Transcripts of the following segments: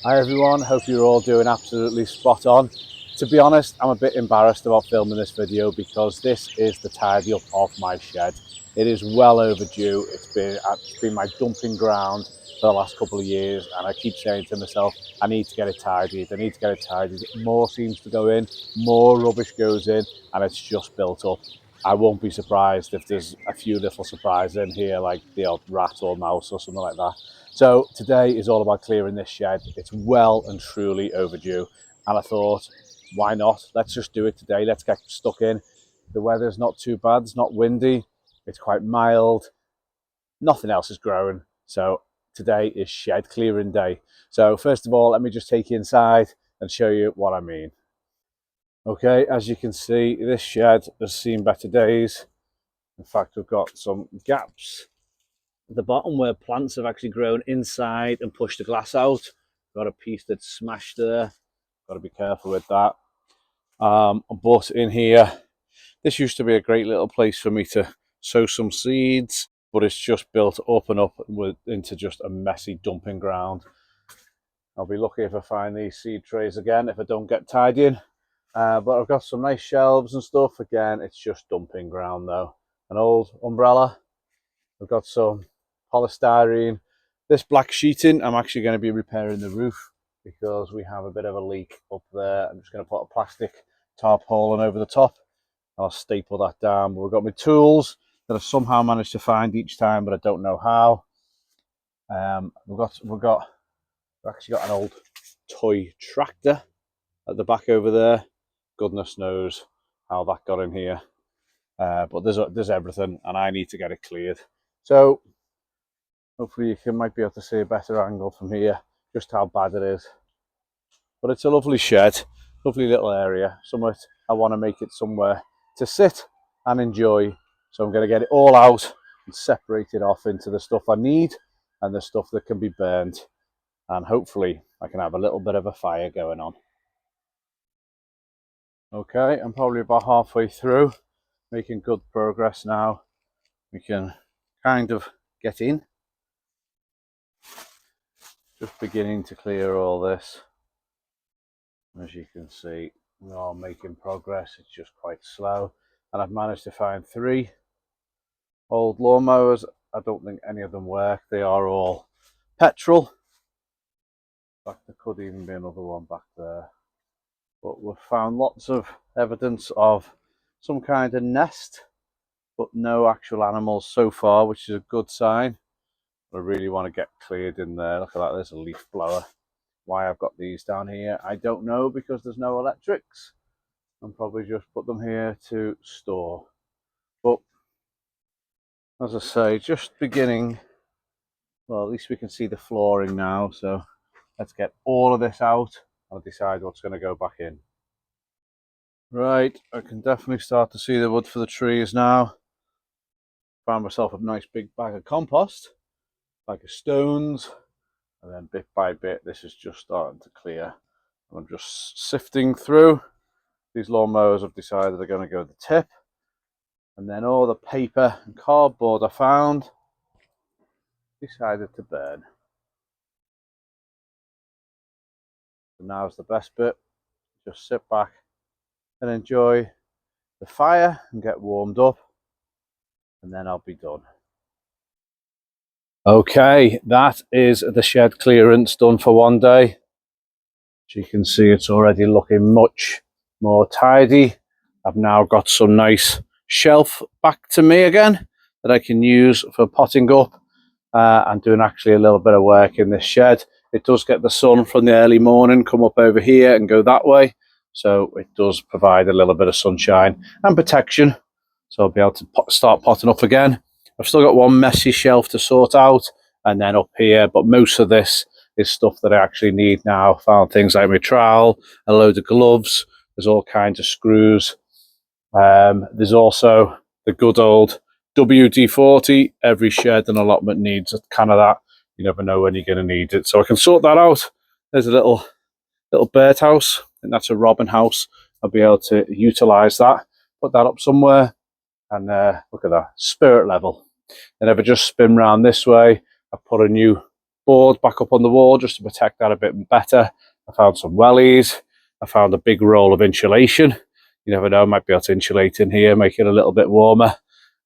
Hi everyone, hope you're all doing absolutely spot on. To be honest, I'm a bit embarrassed about filming this video because this is the tidy up of my shed. It is well overdue. It's been my dumping ground for the last couple of years, and I keep saying to myself, I need to get it tidied, I need to get it tidied. More seems to go in, more rubbish goes in, and it's just built up. I won't be surprised if there's a few little surprises in here, like the odd rat or mouse or something like that. So today is all about clearing this shed. It's well and truly overdue. And I thought, why not? Let's just do it today. Let's get stuck in. The weather's not too bad. It's not windy. It's quite mild. Nothing else is growing. So today is shed clearing day. So first of all, let me just take you inside and show you what I mean. Okay, as you can see, this shed has seen better days. In fact, we've got some gaps at the bottom where plants have actually grown inside and pushed the glass out. Got a piece that's smashed there. Got to be careful with that. But in here, this used to be a great little place for me to sow some seeds, but it's just built up and up into just a messy dumping ground. I'll be lucky if I find these seed trays again if I don't get tidying. But I've got some nice shelves and stuff. Again, it's just dumping ground though. An old umbrella. We've got some polystyrene. This black sheeting, I'm actually going to be repairing the roof because we have a bit of a leak up there. I'm just going to put a plastic tarpaulin over the top. I'll staple that down. But we've got my tools that I've somehow managed to find each time, but I don't know how. We've actually got an old toy tractor at the back over there. Goodness knows how that got in here. But there's everything, and I need to get it cleared. So hopefully you might be able to see a better angle from here, just how bad it is. But it's a lovely shed, lovely little area. Somewhere I want to make it somewhere to sit and enjoy. So I'm going to get it all out and separate it off into the stuff I need and the stuff that can be burned. And hopefully I can have a little bit of a fire going on. Okay, I'm probably about halfway through, making good progress now. We can kind of get in. Just beginning to clear all this. As you can see, we are making progress. It's just quite slow. And I've managed to find 3 old lawnmowers. I don't think any of them work. They are all petrol. In fact, there could even be another one back there. But we've found lots of evidence of some kind of nest, but no actual animals so far, which is a good sign. I really want to get cleared in there. Look at that, there's a leaf blower. Why I've got these down here, I don't know, because there's no electrics. I'm probably just put them here to store. But as I say, just beginning. Well, at least we can see the flooring now. So let's get all of this out and decide what's going to go back in. Right, I can definitely start to see the wood for the trees now. Found myself a nice big bag of compost, bag of stones, and then bit by bit this is just starting to clear. I'm just sifting through. These lawnmowers I've decided are going to go to the tip, and then all the paper and cardboard I found decided to burn. So now's the best bit. Just sit back and enjoy the fire and get warmed up, and then I'll be done. Okay, that is the shed clearance done for one day. As you can see, it's already looking much more tidy. I've now got some nice shelf back to me again that I can use for potting up and doing actually a little bit of work in this shed. It does get the sun from the early morning come up over here and go that way, so it does provide a little bit of sunshine and protection, so I'll be able to start potting up again. I've still got one messy shelf to sort out, and then up here, but most of this is stuff that I actually need now. Found things like my trowel, a load of gloves, there's all kinds of screws. There's also the good old WD-40. Every shed and allotment needs a can of that. You never know when you're going to need it. So I can sort that out. There's a little bird house, and that's a robin house. I'll be able to utilise that, put that up somewhere, and look at that, spirit level. And if I just spin round this way, I put a new board back up on the wall just to protect that a bit better. I found some wellies. I found a big roll of insulation. You never know, might be able to insulate in here, make it a little bit warmer.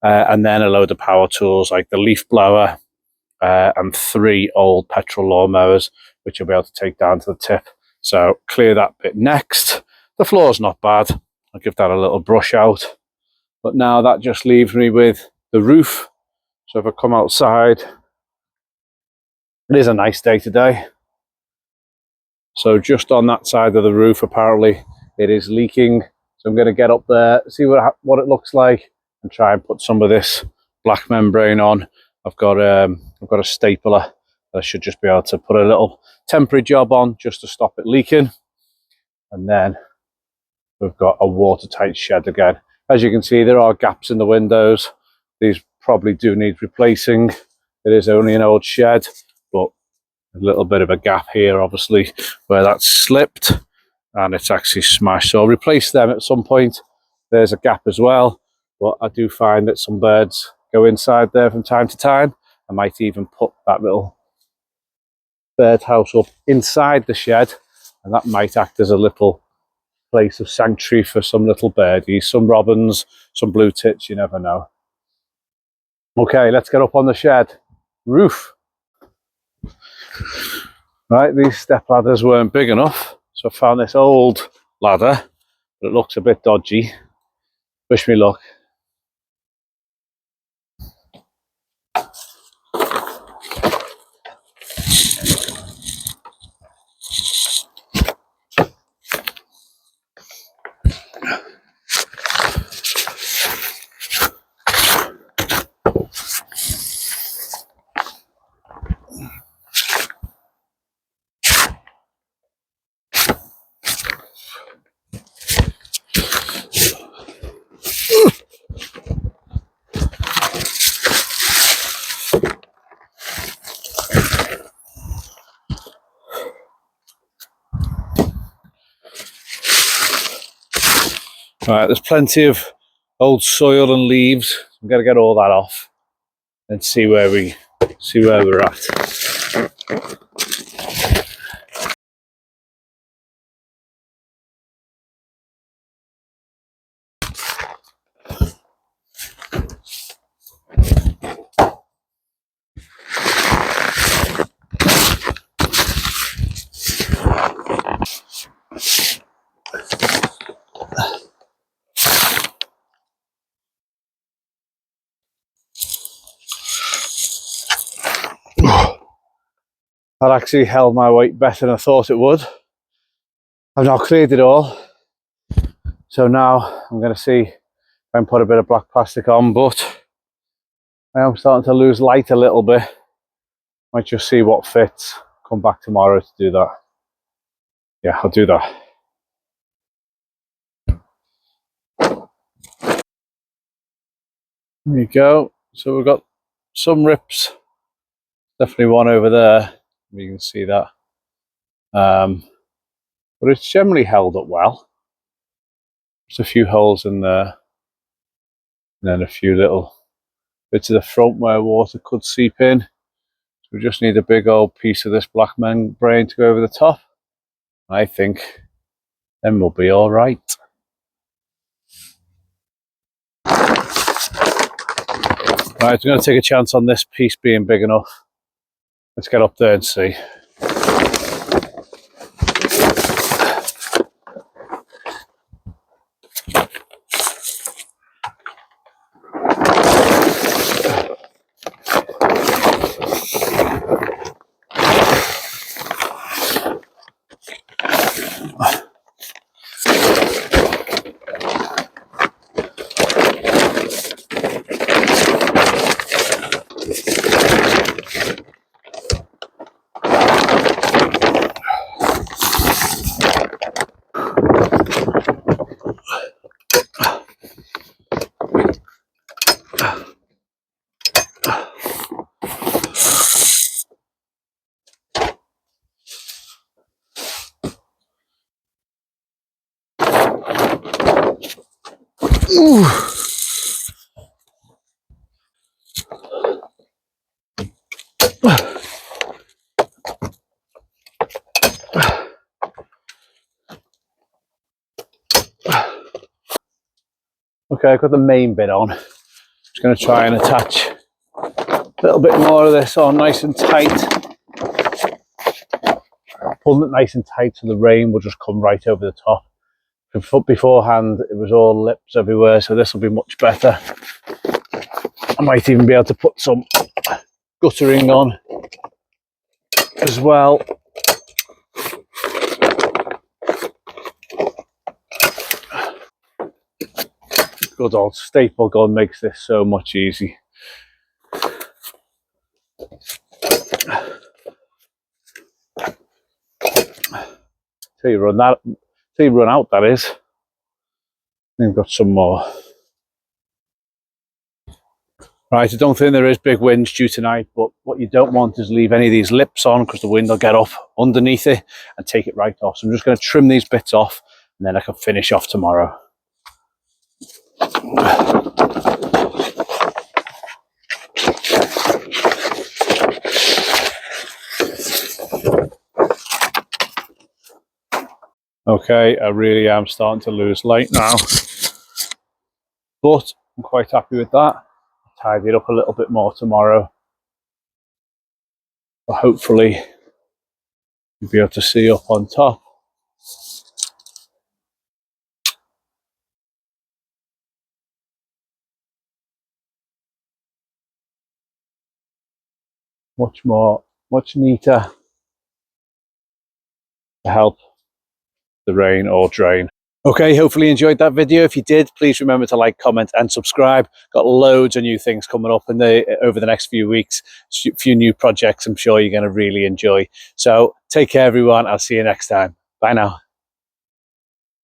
And then a load of power tools like the leaf blower and 3 old petrol lawnmowers, which I'll be able to take down to the tip. So clear that bit next. The floor's not bad. I'll give that a little brush out. But now that just leaves me with the roof. So if I come outside, it is a nice day today. So just on that side of the roof, apparently it is leaking. So I'm going to get up there, see what it looks like, and try and put some of this black membrane on. I've got a stapler. I should just be able to put a little temporary job on just to stop it leaking. And then we've got a watertight shed again. As you can see, there are gaps in the windows. These probably do need replacing. It is only an old shed, but a little bit of a gap here, obviously, where that's slipped and it's actually smashed. So I'll replace them at some point. There's a gap as well, but I do find that some birds go inside there from time to time. I might even put that little bird house up inside the shed, and that might act as a little place of sanctuary for some little birdies, some robins, some blue tits, you never know. Okay, let's get up on the shed roof. Right, these step ladders weren't big enough, so I found this old ladder, but it looks a bit dodgy. Wish me luck. Right, there's plenty of old soil and leaves. I'm going to get all that off and see where we're at. That actually held my weight better than I thought it would. I've now cleared it all. So now I'm going to see if I can put a bit of black plastic on, but I am starting to lose light a little bit. Might just see what fits. Come back tomorrow to do that. Yeah, I'll do that. There you go. So we've got some rips. Definitely one over there. You can see that. But it's generally held up well. Just a few holes in there. And then a few little bits of the front where water could seep in. So we just need a big old piece of this black membrane to go over the top. I think then we'll be all right. Right, I'm going to take a chance on this piece being big enough. Let's get up there and see. Ooh. Okay, I've got the main bit on. Just going to try and attach a little bit more of this on nice and tight. Pulling it nice and tight so the rain will just come right over the top. Beforehand, it was all lips everywhere, so this will be much better. I might even be able to put some guttering on as well. Good old staple gun makes this so much easier. Till you run out, that is. We've got some more. Right, I don't think there is big winds due tonight, but what you don't want is leave any of these lips on, because the wind will get up underneath it and take it right off. So I'm just going to trim these bits off, and then I can finish off tomorrow. Okay, I really am starting to lose light now, but I'm quite happy with that. I'll tidy it up a little bit more tomorrow, but hopefully you'll be able to see up on top. Much neater to help the rain or drain. Okay, hopefully you enjoyed that video. If you did, please remember to like, comment and subscribe. Got loads of new things coming up over the next few weeks. A few new projects I'm sure you're going to really enjoy. So take care everyone. I'll see you next time. Bye now.